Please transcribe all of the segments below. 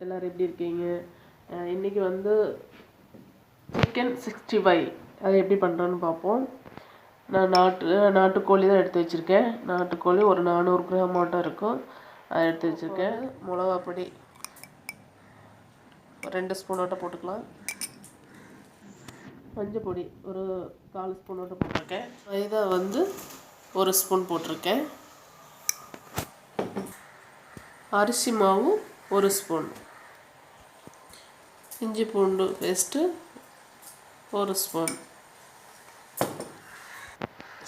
எல்லோரும் எப்படி இருக்கீங்க? இன்றைக்கி வந்து சிக்கன் 65 அது எப்படி பண்ணுறோன்னு பார்ப்போம். நான் நாட்டுக்கோழி தான் எடுத்து வச்சுருக்கேன். நாட்டுக்கோழி ஒரு 400 கிராம் மட்டும் இருக்கும். அதை எடுத்து வச்சுருக்கேன். மிளகா பொடி 2 ஸ்பூனோட்ட போட்டுக்கலாம். மஞ்சள் பொடி ஒரு 4 ஸ்பூனோட்ட போட்டிருக்கேன். மைதா வந்து 1 ஸ்பூன் போட்டிருக்கேன். அரிசி மாவு 1 ஸ்பூன். இஞ்சி பூண்டு பேஸ்ட்டு 1 ஸ்பூன்.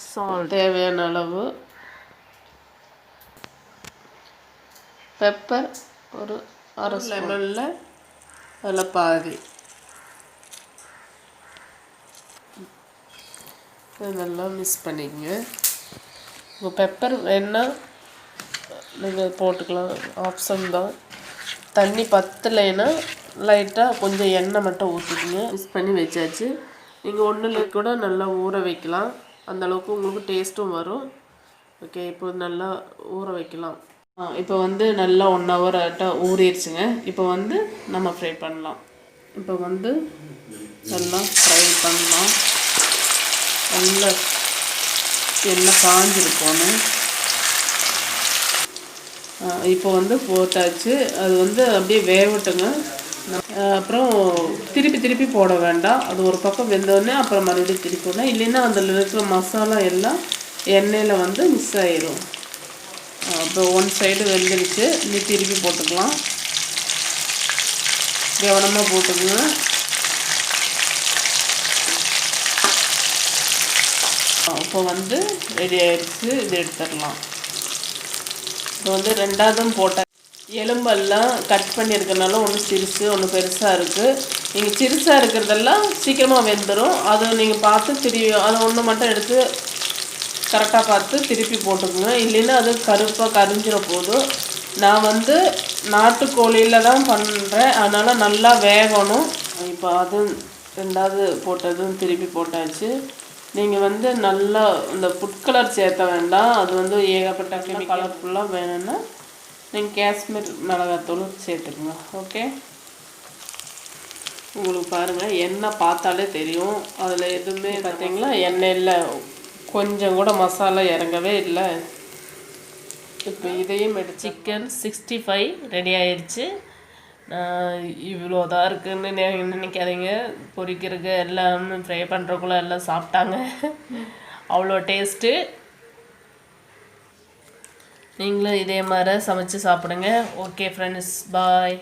சால்ட் தேவையான அளவு. பெப்பர் ஒரு அரை லெமனில் அதில் பாதி. இதெல்லாம் மிக்ஸ் பண்ணிக்கங்க. உங்கள் பெப்பர் வேணால் நீங்கள் போட்டுக்கலாம், ஆப்ஷன் தான். தண்ணி பத்தலைன்னா லைட்டாக கொஞ்சம் எண்ணெய் மட்டும் ஊற்றிக்கிங்க. மிக்ஸ் பண்ணி வச்சாச்சு. நீங்கள் ஒன்றில் கூட நல்லா ஊற வைக்கலாம், அந்தளவுக்கு உங்களுக்கு டேஸ்ட்டும் வரும். ஓகே, இப்போ நல்லா ஊற வைக்கலாம். இப்போ வந்து நல்லா 1 ஹவர் ஆட்டாக ஊறிடுச்சுங்க. இப்போ வந்து நம்ம ஃப்ரை பண்ணலாம். இப்போ வந்து நல்லா ஃப்ரை பண்ணலாம். நல்லா எண்ணெய் காஞ்சிருக்கணும். இப்போ வந்து போட்டாச்சு. அது வந்து அப்படியே வேகட்டுங்க. அப்புறம் திருப்பி போட வேண்டாம். அது ஒரு பக்கம் வெந்தோடனே அப்புறம் மறுபடியும் திருப்பி போடணும். இல்லைன்னா அதில் இருக்கிற மசாலா எல்லாம் எண்ணெயில் வந்து மிக்ஸ் ஆயிடும். அப்புறம் 1 சைடு வெந்துடுச்சு. நீ திருப்பி போட்டுக்கலாம். கவனமாக போட்டுக்கோங்க. இப்போ வந்து ரெடி ஆயிடுச்சு. இது எடுத்துடலாம். இப்போ வந்து 2வதும் போட்ட எலும்பெல்லாம் கட் பண்ணியிருக்கனால ஒன்று சிறுசு ஒன்று பெருசாக இருக்குது. நீங்கள் சிறுசாக இருக்கிறதெல்லாம் சீக்கிரமாக வெந்துடும். அதை நீங்கள் பார்த்து திருப்பி அதை ஒன்று மட்டும் எடுத்து கரெக்டாக பார்த்து திருப்பி போட்டுக்கோங்க. இல்லைன்னா அது கருப்பாக கரிஞ்சிட போதும். நான் வந்து நாட்டுக்கோழியில் தான் பண்ணுறேன், அதனால் நல்லா வேகணும். இப்போ அதுவும் 2வது போட்டதும் திருப்பி போட்டாச்சு. நீங்கள் வந்து நல்லா இந்த ஃபுட் கலர் சேர்த்த வேண்டாம். அது வந்து ஏகப்பட்ட கலர்ஃபுல்லாக வேணும்னா நீங்கள் காஷ்மீர் மிளகாத்தூள் சேர்த்துக்குங்க. ஓகே, உங்களுக்கு பாருங்கள், எண்ணெய் பார்த்தாலே தெரியும். அதில் எதுவுமே பார்த்தீங்களா, எண்ணெயில் கொஞ்சம் கூட மசாலா இறங்கவே இல்லை. இப்போ இதையும் சிக்கன் 65 ரெடி ஆயிடுச்சு. இவ்வளோதான் இருக்குதுன்னு நினைக்காதீங்க. பொரிக்கிறதுக்கு எல்லாம் ஃப்ரை பண்ணுறக்குள்ள எல்லாம் சாப்பிட்டாங்க. அவ்வளோ டேஸ்ட்டு. நீங்களும் இதே மாதிரி சமைச்சு சாப்பிடுங்க. ஓகே ஃப்ரெண்ட்ஸ், பாய்.